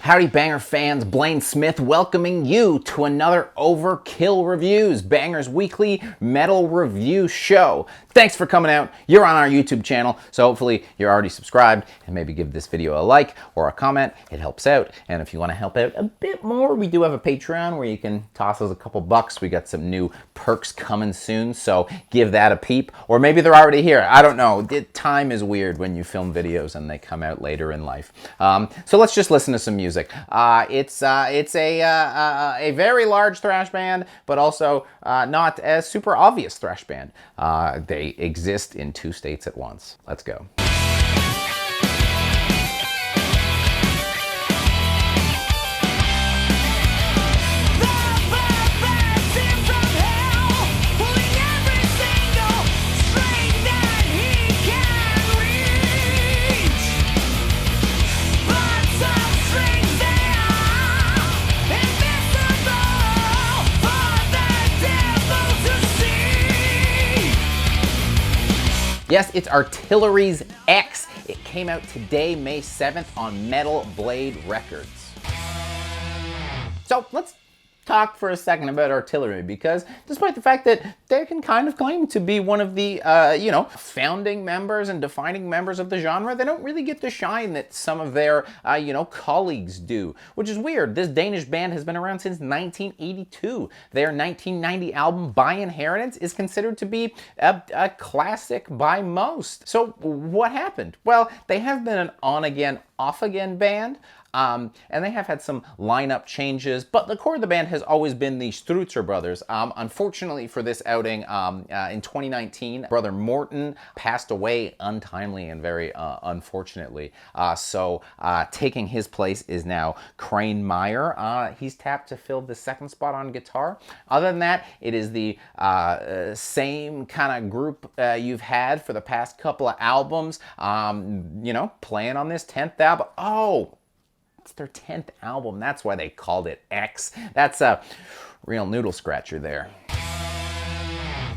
Howdy Banger fans, Blayne Smith welcoming you to another Overkill Reviews, Banger's weekly metal review show. Thanks for coming out. You're on our YouTube channel, so hopefully you're already subscribed and maybe give this video a like or a comment. It helps out. And if you want to help out a bit more, we do have a Patreon where you can toss us a couple bucks. We got some new perks coming soon, so give that a peep. Or maybe they're already here. I don't know. Time is weird when you film videos and they come out later in life. So let's just listen to some music. It's a very large thrash band, but also not a super obvious thrash band. They exist in 2 states at once. Let's go. Yes, it's Artillery's X. It came out today, May 7th on Metal Blade Records. So let's talk for a second about Artillery, because despite the fact that they can kind of claim to be one of the, founding members and defining members of the genre, they don't really get the shine that some of their, colleagues do, which is weird. This Danish band has been around since 1982. Their 1990 album, By Inheritance, is considered to be a classic by most. So what happened? Well, they have been an on-again, off-again band. And they have had some lineup changes, but the core of the band has always been the Struzer brothers. Unfortunately for this outing, in 2019, brother Morten passed away untimely and very unfortunately. So taking his place is now Crane Meyer. He's tapped to fill the second spot on guitar. Other than that, it is the same kind of group you've had for the past couple of albums, playing on this 10th album. Oh! It's their 10th album. That's why they called it X. That's a real noodle scratcher there.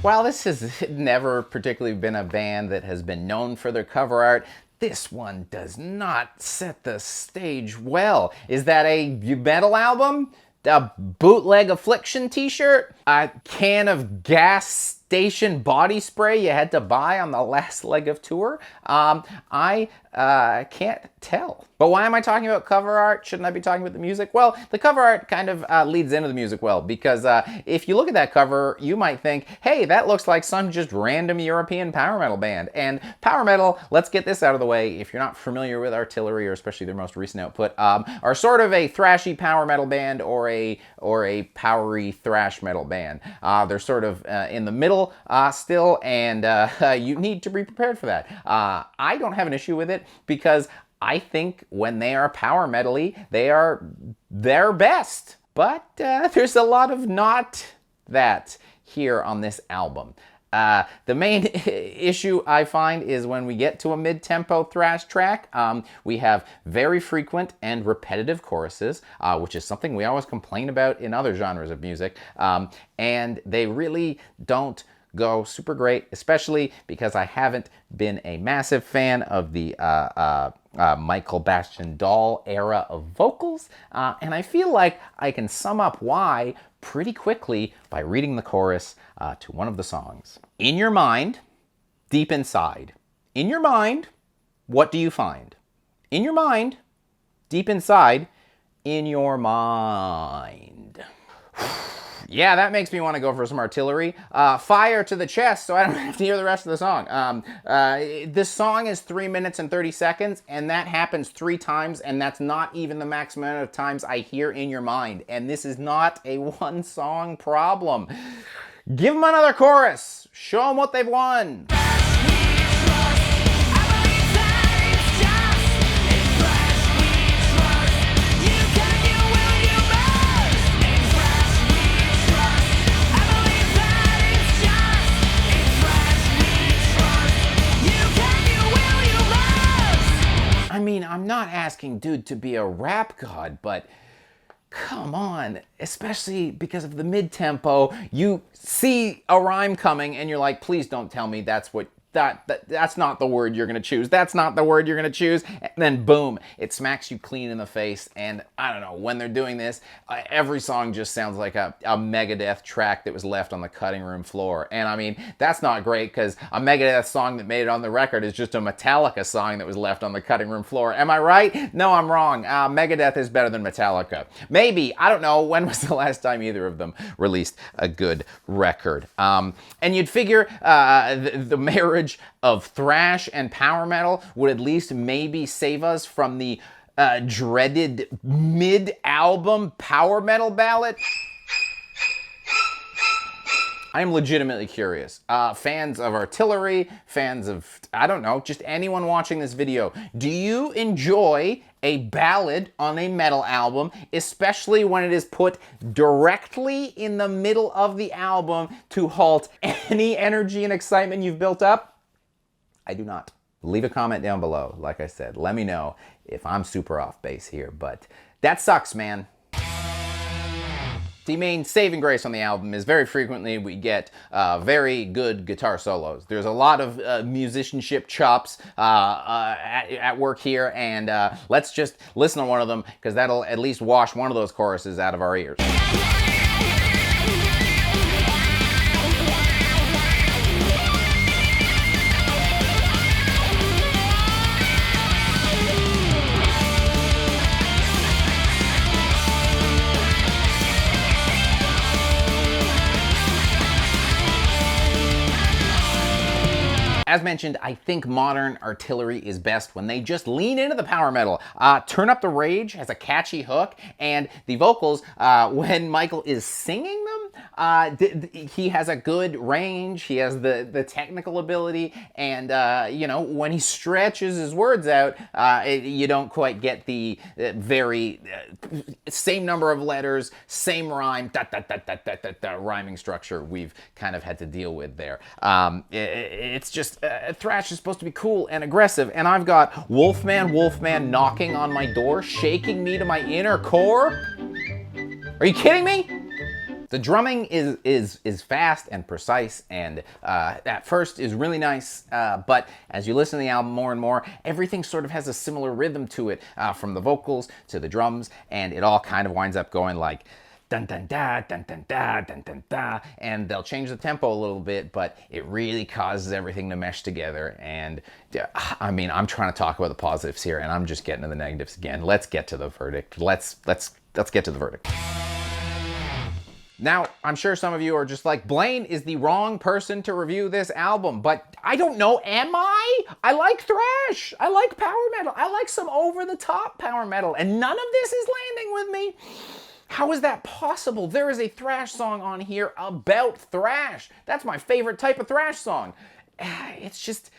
While this has never particularly been a band that has been known for their cover art, this one does not set the stage well. Is that a metal album? A bootleg Affliction t-shirt? A can of gas station body spray you had to buy on the last leg of tour? I can't tell. But why am I talking about cover art? Shouldn't I be talking about the music? Well, the cover art kind of leads into the music well, because if you look at that cover, you might think, hey, that looks like some just random European power metal band. And power metal, let's get this out of the way, if you're not familiar with Artillery, or especially their most recent output, are sort of a thrashy power metal band or a powery thrash metal band. They're sort of in the middle still, and you need to be prepared for that. I don't have an issue with it, because I think when they are power metal-y, they are their best. But there's a lot of not that here on this album. The main issue I find is when we get to a mid-tempo thrash track, we have very frequent and repetitive choruses, which is something we always complain about in other genres of music, and they really don't go super great, especially because I haven't been a massive fan of the Michael Bastian Dahl era of vocals, and I feel like I can sum up why pretty quickly by reading the chorus to one of the songs. In your mind, deep inside. In your mind, what do you find? In your mind, deep inside, in your mind. Yeah, that makes me want to go for some Artillery. Fire to the chest, so I don't have to hear the rest of the song. This song is 3 minutes and 30 seconds, and that happens 3 times, and that's not even the maximum amount of times I hear In Your Mind. And this is not a one-song problem. Give them another chorus. Show them what they've won. I mean, I'm not asking dude to be a rap god, but come on, especially because of the mid-tempo, you see a rhyme coming and you're like, please don't tell me that's that's not the word you're gonna choose. That's not the word you're gonna choose. And then boom, it smacks you clean in the face. And I don't know, when they're doing this, every song just sounds like a Megadeth track that was left on the cutting room floor. And I mean, that's not great, because a Megadeth song that made it on the record is just a Metallica song that was left on the cutting room floor. Am I right? No, I'm wrong. Megadeth is better than Metallica. Maybe. I don't know. When was the last time either of them released a good record? And you'd figure the marriage of thrash and power metal would at least maybe save us from the dreaded mid-album power metal ballad. I'm legitimately curious. Fans of artillery, fans of, I don't know, just anyone watching this video, do you enjoy a ballad on a metal album, especially when it is put directly in the middle of the album to halt any energy and excitement you've built up? I do not. Leave a comment down below. Like I said, let me know if I'm super off base here, but that sucks, man. The main saving grace on the album is very frequently we get very good guitar solos. There's a lot of musicianship chops at work here, and let's just listen to one of them, because that'll at least wash one of those choruses out of our ears. As mentioned, I think modern artillery is best when they just lean into the power metal. Turn Up the Rage has a catchy hook, and the vocals, when Michael is singing them, he has a good range, he has the technical ability, and you know, when he stretches his words out, you don't quite get the very same number of letters, same rhyme, rhyming structure we've kind of had to deal with there. It's just thrash is supposed to be cool and aggressive, and I've got Wolfman knocking on my door, shaking me to my inner core. Are you kidding me? The drumming is fast and precise, and at first is really nice, but as you listen to the album more and more, everything sort of has a similar rhythm to it, from the vocals to the drums, and it all kind of winds up going like dun dun da dun dun da dun dun da, and they'll change the tempo a little bit, but it really causes everything to mesh together. And I mean, I'm trying to talk about the positives here, and I'm just getting to the negatives again. Let's get to the verdict. Let's get to the verdict. Now, I'm sure some of you are just like, Blayne is the wrong person to review this album, but I don't know, am I? I like thrash, I like power metal, I like some over-the-top power metal, and none of this is landing with me. How is that possible? There is a thrash song on here about thrash. That's my favorite type of thrash song. It's just,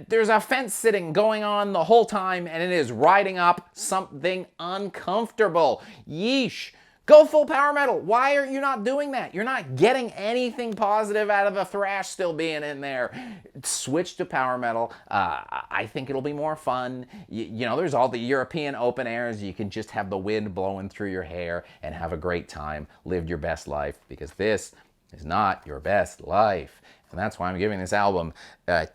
there's a fence sitting going on the whole time, and it is riding up something uncomfortable. Yeesh. Go full power metal. Why are you not doing that? You're not getting anything positive out of the thrash still being in there. Switch to power metal. I think it'll be more fun. You know, there's all the European open airs. You can just have the wind blowing through your hair and have a great time. Live your best life, because this is not your best life. And that's why I'm giving this album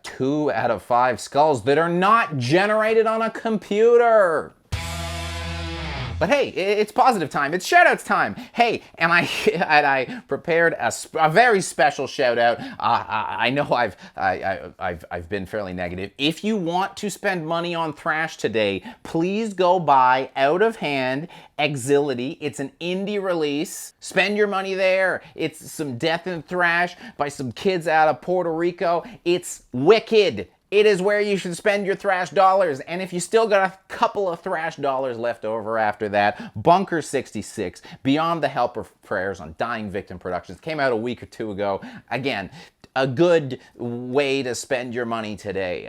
2 out of 5 skulls that are not generated on a computer. But hey, it's positive time. It's shoutouts time. Hey, and I prepared a very special shout out. I know I've been fairly negative. If you want to spend money on thrash today, please go buy Out of Hand Exility. It's an indie release. Spend your money there. It's some death and thrash by some kids out of Puerto Rico. It's wicked. It is where you should spend your thrash dollars. And if you still got a couple of thrash dollars left over after that, Bunker 66, Beyond the Help of Prayers on Dying Victim Productions, came out a week or 2 ago. Again, a good way to spend your money today.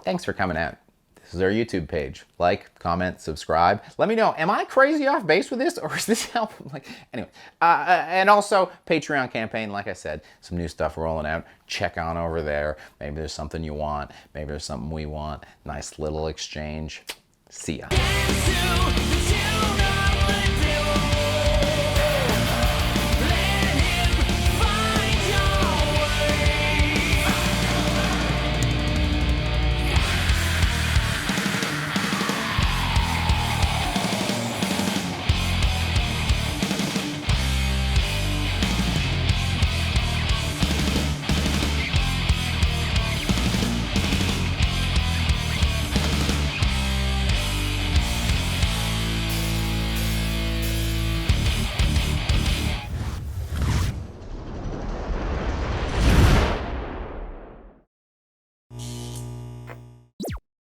Thanks for coming out. This is our YouTube page. Like, comment, subscribe. Let me know, am I crazy off base with this, or is this album like, anyway. And also, Patreon campaign, like I said, some new stuff rolling out. Check on over there. Maybe there's something you want. Maybe there's something we want. Nice little exchange. See ya.